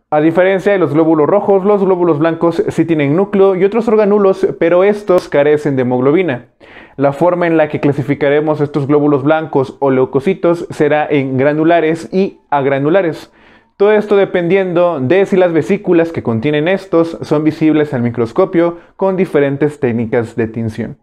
A diferencia de los glóbulos rojos, los glóbulos blancos sí tienen núcleo y otros orgánulos, pero estos carecen de hemoglobina. La forma en la que clasificaremos estos glóbulos blancos o leucocitos será en granulares y agranulares. Todo esto dependiendo de si las vesículas que contienen estos son visibles al microscopio con diferentes técnicas de tinción.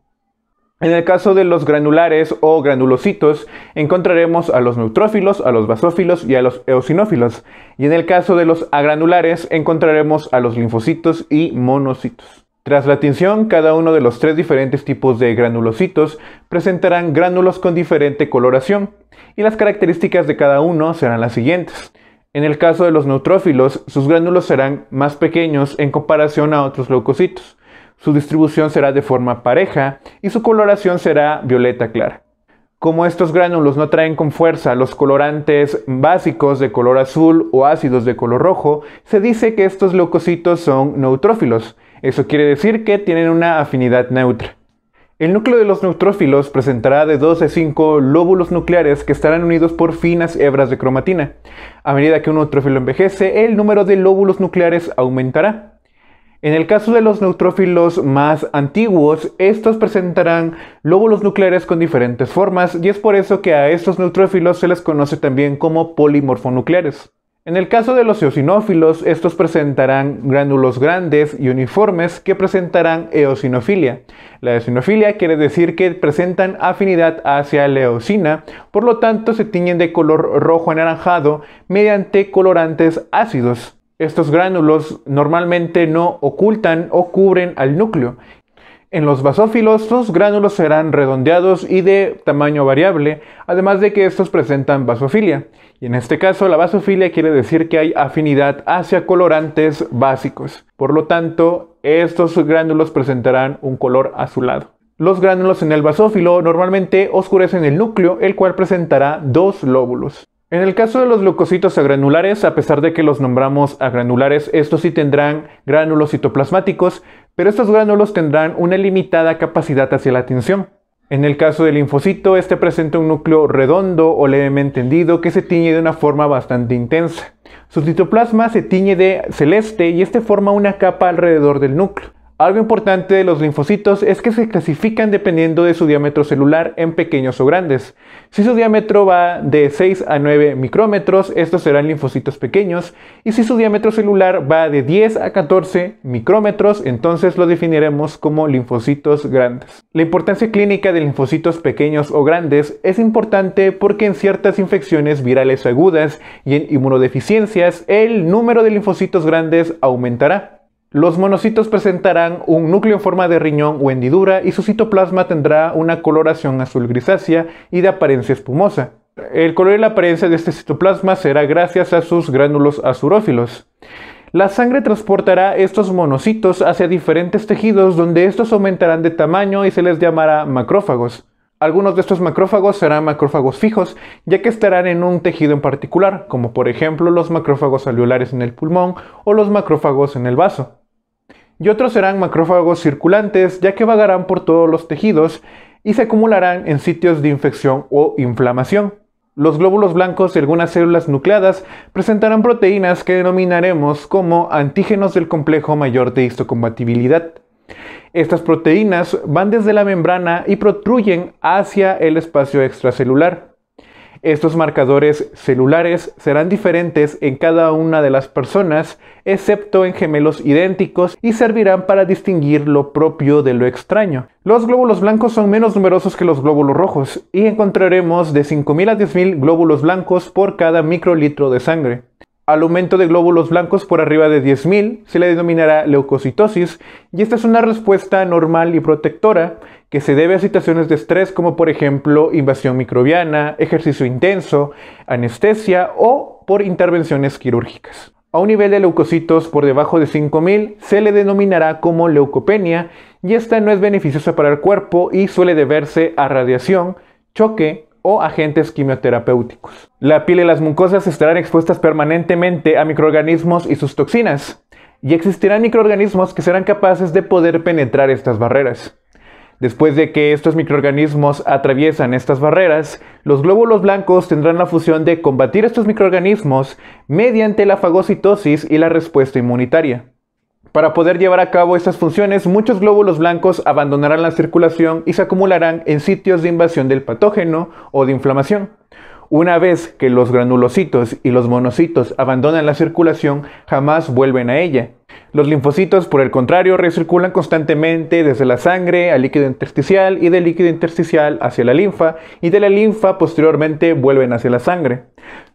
En el caso de los granulares o granulocitos, encontraremos a los neutrófilos, a los basófilos y a los eosinófilos. Y en el caso de los agranulares, encontraremos a los linfocitos y monocitos. Tras la tinción, cada uno de los tres diferentes tipos de granulocitos presentarán gránulos con diferente coloración, y las características de cada uno serán las siguientes. En el caso de los neutrófilos, sus gránulos serán más pequeños en comparación a otros leucocitos. Su distribución será de forma pareja y su coloración será violeta clara. Como estos gránulos no traen con fuerza los colorantes básicos de color azul o ácidos de color rojo, se dice que estos leucocitos son neutrófilos. Eso quiere decir que tienen una afinidad neutra. El núcleo de los neutrófilos presentará de 2 a 5 lóbulos nucleares que estarán unidos por finas hebras de cromatina. A medida que un neutrófilo envejece, el número de lóbulos nucleares aumentará. En el caso de los neutrófilos más antiguos, estos presentarán lóbulos nucleares con diferentes formas, y es por eso que a estos neutrófilos se les conoce también como polimorfonucleares. En el caso de los eosinófilos, estos presentarán gránulos grandes y uniformes que presentarán eosinofilia. La eosinofilia quiere decir que presentan afinidad hacia la eosina, por lo tanto se tiñen de color rojo anaranjado mediante colorantes ácidos. Estos gránulos normalmente no ocultan o cubren al núcleo. En los basófilos, los gránulos serán redondeados y de tamaño variable, además de que estos presentan basofilia. Y en este caso, la basofilia quiere decir que hay afinidad hacia colorantes básicos. Por lo tanto, estos gránulos presentarán un color azulado. Los gránulos en el basófilo normalmente oscurecen el núcleo, el cual presentará dos lóbulos. En el caso de los leucocitos agranulares, a pesar de que los nombramos agranulares, estos sí tendrán gránulos citoplasmáticos, pero estos gránulos tendrán una limitada capacidad hacia la tinción. En el caso del linfocito, este presenta un núcleo redondo o levemente hendido que se tiñe de una forma bastante intensa. Su citoplasma se tiñe de celeste y este forma una capa alrededor del núcleo. Algo importante de los linfocitos es que se clasifican dependiendo de su diámetro celular en pequeños o grandes. Si su diámetro va de 6 a 9 micrómetros, estos serán linfocitos pequeños, y si su diámetro celular va de 10 a 14 micrómetros, entonces lo definiremos como linfocitos grandes. La importancia clínica de linfocitos pequeños o grandes es importante porque en ciertas infecciones virales agudas y en inmunodeficiencias, el número de linfocitos grandes aumentará. Los monocitos presentarán un núcleo en forma de riñón o hendidura y su citoplasma tendrá una coloración azul grisácea y de apariencia espumosa. El color y la apariencia de este citoplasma será gracias a sus gránulos azurófilos. La sangre transportará estos monocitos hacia diferentes tejidos donde estos aumentarán de tamaño y se les llamará macrófagos. Algunos de estos macrófagos serán macrófagos fijos, ya que estarán en un tejido en particular, como por ejemplo los macrófagos alveolares en el pulmón o los macrófagos en el vaso. Y otros serán macrófagos circulantes, ya que vagarán por todos los tejidos y se acumularán en sitios de infección o inflamación. Los glóbulos blancos y algunas células nucleadas presentarán proteínas que denominaremos como antígenos del complejo mayor de histocompatibilidad. Estas proteínas van desde la membrana y protruyen hacia el espacio extracelular. Estos marcadores celulares serán diferentes en cada una de las personas, excepto en gemelos idénticos, y servirán para distinguir lo propio de lo extraño. Los glóbulos blancos son menos numerosos que los glóbulos rojos, y encontraremos de 5.000 a 10.000 glóbulos blancos por cada microlitro de sangre. Al aumento de glóbulos blancos por arriba de 10.000 se le denominará leucocitosis, y esta es una respuesta normal y protectora que se debe a situaciones de estrés como por ejemplo invasión microbiana, ejercicio intenso, anestesia o por intervenciones quirúrgicas. A un nivel de leucocitos por debajo de 5.000 se le denominará como leucopenia, y esta no es beneficiosa para el cuerpo y suele deberse a radiación, choque o agentes quimioterapéuticos. La piel y las mucosas estarán expuestas permanentemente a microorganismos y sus toxinas, y existirán microorganismos que serán capaces de poder penetrar estas barreras. Después de que estos microorganismos atraviesan estas barreras, los glóbulos blancos tendrán la función de combatir estos microorganismos mediante la fagocitosis y la respuesta inmunitaria. Para poder llevar a cabo estas funciones, muchos glóbulos blancos abandonarán la circulación y se acumularán en sitios de invasión del patógeno o de inflamación. Una vez que los granulocitos y los monocitos abandonan la circulación, jamás vuelven a ella. Los linfocitos, por el contrario, recirculan constantemente desde la sangre al líquido intersticial y del líquido intersticial hacia la linfa, y de la linfa posteriormente vuelven hacia la sangre.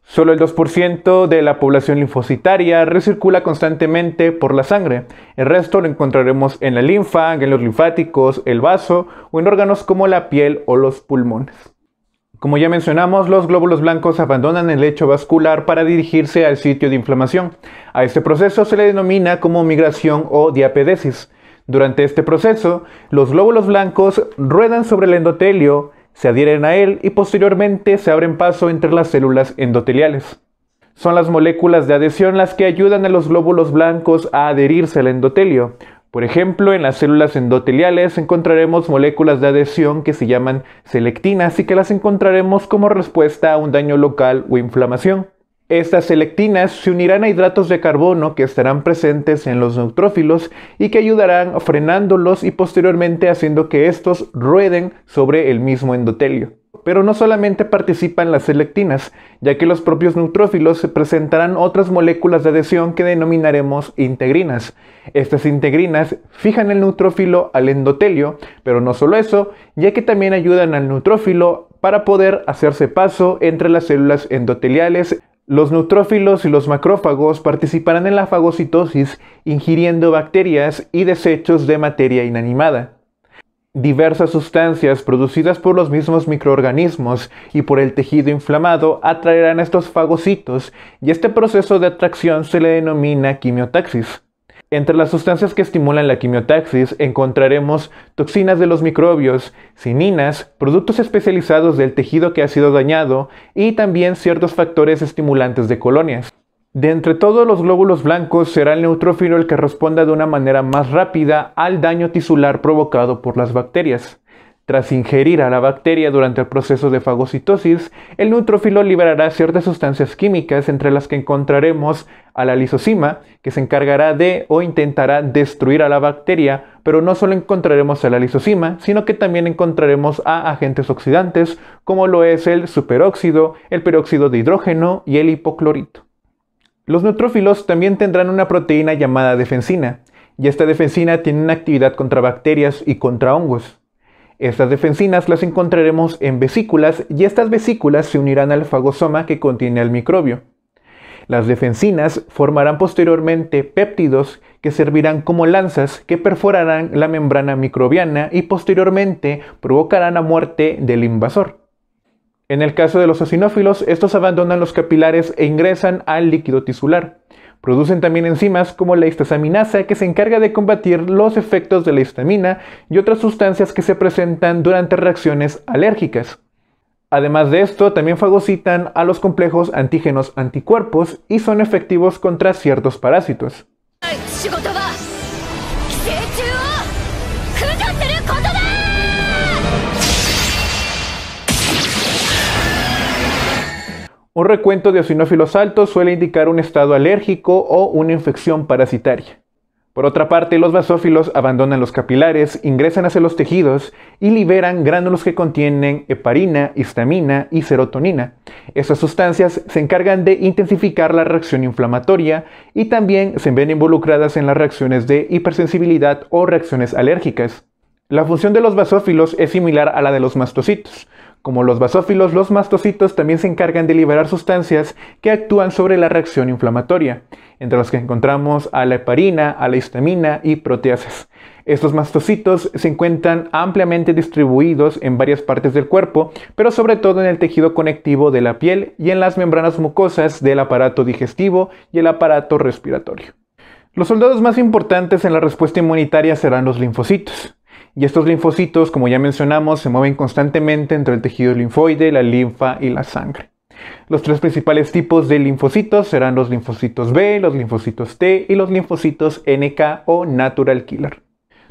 Solo el 2% de la población linfocitaria recircula constantemente por la sangre. El resto lo encontraremos en la linfa, en los linfáticos, el vaso o en órganos como la piel o los pulmones. Como ya mencionamos, los glóbulos blancos abandonan el lecho vascular para dirigirse al sitio de inflamación. A este proceso se le denomina como migración o diapedesis. Durante este proceso, los glóbulos blancos ruedan sobre el endotelio, se adhieren a él y posteriormente se abren paso entre las células endoteliales. Son las moléculas de adhesión las que ayudan a los glóbulos blancos a adherirse al endotelio. Por ejemplo, en las células endoteliales encontraremos moléculas de adhesión que se llaman selectinas y que las encontraremos como respuesta a un daño local o inflamación. Estas selectinas se unirán a hidratos de carbono que estarán presentes en los neutrófilos y que ayudarán frenándolos y posteriormente haciendo que estos rueden sobre el mismo endotelio. Pero no solamente participan las selectinas, ya que los propios neutrófilos presentarán otras moléculas de adhesión que denominaremos integrinas. Estas integrinas fijan el neutrófilo al endotelio, pero no solo eso, ya que también ayudan al neutrófilo para poder hacerse paso entre las células endoteliales. Los neutrófilos y los macrófagos participarán en la fagocitosis ingiriendo bacterias y desechos de materia inanimada. Diversas sustancias producidas por los mismos microorganismos y por el tejido inflamado atraerán a estos fagocitos y este proceso de atracción se le denomina quimiotaxis. Entre las sustancias que estimulan la quimiotaxis encontraremos toxinas de los microbios, cininas, productos especializados del tejido que ha sido dañado y también ciertos factores estimulantes de colonias. De entre todos los glóbulos blancos será el neutrófilo el que responda de una manera más rápida al daño tisular provocado por las bacterias. Tras ingerir a la bacteria durante el proceso de fagocitosis, el neutrófilo liberará ciertas sustancias químicas entre las que encontraremos a la lisozima, que se encargará de o intentará destruir a la bacteria, pero no solo encontraremos a la lisozima, sino que también encontraremos a agentes oxidantes como lo es el superóxido, el peróxido de hidrógeno y el hipoclorito. Los neutrófilos también tendrán una proteína llamada defensina, y esta defensina tiene una actividad contra bacterias y contra hongos. Estas defensinas las encontraremos en vesículas y estas vesículas se unirán al fagosoma que contiene al microbio. Las defensinas formarán posteriormente péptidos que servirán como lanzas que perforarán la membrana microbiana y posteriormente provocarán la muerte del invasor. En el caso de los eosinófilos, estos abandonan los capilares e ingresan al líquido tisular. Producen también enzimas como la histasaminasa que se encarga de combatir los efectos de la histamina y otras sustancias que se presentan durante reacciones alérgicas. Además de esto, también fagocitan a los complejos antígenos anticuerpos y son efectivos contra ciertos parásitos. Un recuento de eosinófilos altos suele indicar un estado alérgico o una infección parasitaria. Por otra parte, los basófilos abandonan los capilares, ingresan hacia los tejidos y liberan gránulos que contienen heparina, histamina y serotonina. Estas sustancias se encargan de intensificar la reacción inflamatoria y también se ven involucradas en las reacciones de hipersensibilidad o reacciones alérgicas. La función de los basófilos es similar a la de los mastocitos. Como los basófilos, los mastocitos también se encargan de liberar sustancias que actúan sobre la reacción inflamatoria, entre las que encontramos a la heparina, a la histamina y proteasas. Estos mastocitos se encuentran ampliamente distribuidos en varias partes del cuerpo, pero sobre todo en el tejido conectivo de la piel y en las membranas mucosas del aparato digestivo y el aparato respiratorio. Los soldados más importantes en la respuesta inmunitaria serán los linfocitos. Y estos linfocitos, como ya mencionamos, se mueven constantemente entre el tejido linfoide, la linfa y la sangre. Los tres principales tipos de linfocitos serán los linfocitos B, los linfocitos T y los linfocitos NK o Natural Killer.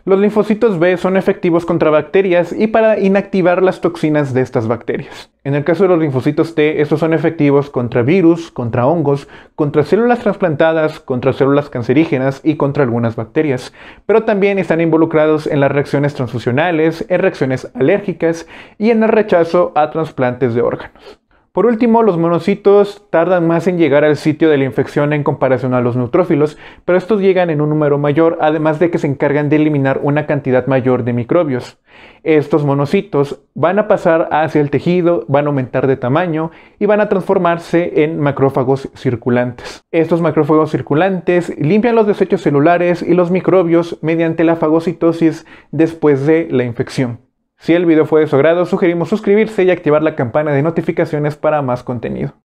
Los linfocitos B son efectivos contra bacterias y para inactivar las toxinas de estas bacterias. En el caso de los linfocitos T, estos son efectivos contra virus, contra hongos, contra células trasplantadas, contra células cancerígenas y contra algunas bacterias, pero también están involucrados en las reacciones transfusionales, en reacciones alérgicas y en el rechazo a trasplantes de órganos. Por último, los monocitos tardan más en llegar al sitio de la infección en comparación a los neutrófilos, pero estos llegan en un número mayor, además de que se encargan de eliminar una cantidad mayor de microbios. Estos monocitos van a pasar hacia el tejido, van a aumentar de tamaño y van a transformarse en macrófagos circulantes. Estos macrófagos circulantes limpian los desechos celulares y los microbios mediante la fagocitosis después de la infección. Si el video fue de su agrado, sugerimos suscribirse y activar la campana de notificaciones para más contenido.